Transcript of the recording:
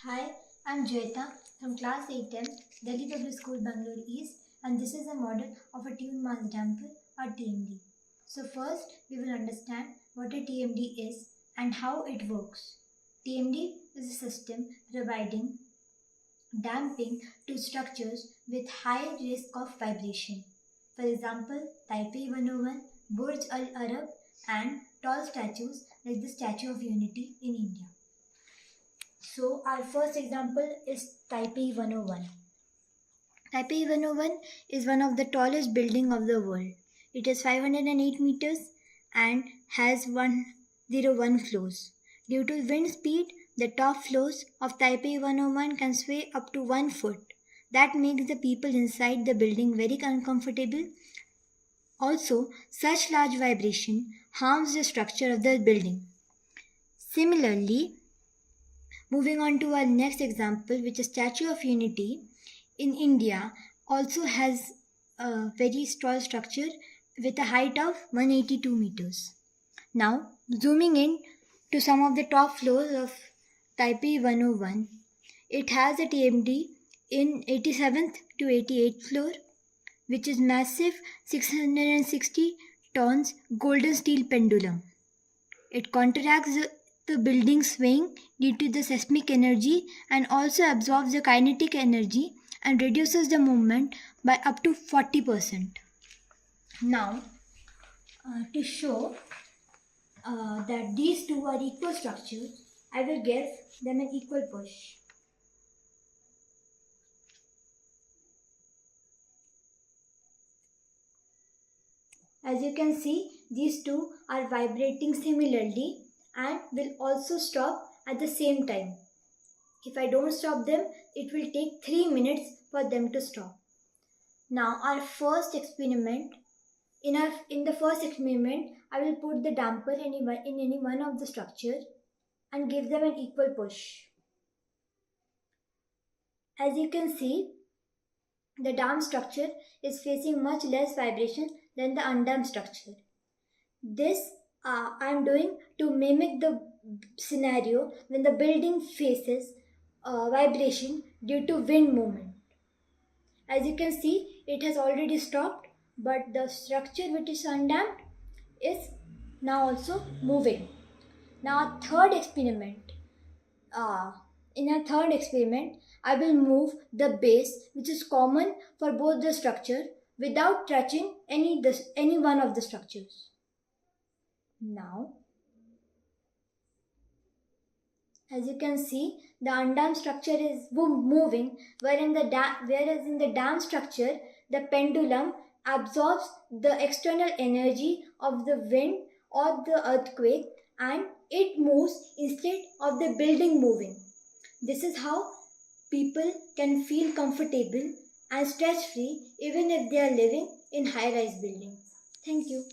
Hi, I'm Joyeta from Class 8M, Delhi Public School, Bangalore East, and this is a model of a tuned mass damper or TMD. So first, we will understand what a TMD is and how it works. TMD is a system providing damping to structures with high risk of vibration. For example, Taipei 101, Burj Al Arab, and tall statues like the Statue of Unity in India. So our first example is Taipei 101. Taipei 101 is one of the tallest buildings of the world. It is 508 meters and has 101 floors. Due to wind speed, the top floors of Taipei 101 can sway up to 1 foot. That makes the people inside the building very uncomfortable. Also, such large vibration harms the structure of the building. Similarly, moving on to our next example, which is Statue of Unity in India, also has a very tall structure with a height of 182 meters. Now, zooming in to some of the top floors of Taipei 101, it has a TMD in 87th to 88th floor, which is massive 660 tons golden steel pendulum. It counteracts the building swaying due to the seismic energy and also absorbs the kinetic energy and reduces the movement by up to 40%. Now, to show that these two are equal structures, I will give them an equal push. As you can see, these two are vibrating similarly and will also stop at the same time. If I don't stop them, it will take 3 minutes for them to stop. Now our first experiment, in the first experiment, I will put the damper in any one of the structures and give them an equal push. As you can see, the damped structure is facing much less vibration than the undamped structure. This I am doing to mimic the scenario when the building faces vibration due to wind movement. As you can see, it has already stopped, but the structure which is undamped is now also moving. Now, in a third experiment, I will move the base, which is common for both the structure, without touching any one of the structures. Now, as you can see, the undamped structure is moving, whereas in the damped structure, the pendulum absorbs the external energy of the wind or the earthquake and it moves instead of the building moving. This is how people can feel comfortable and stress free even if they are living in high-rise buildings. Thank you.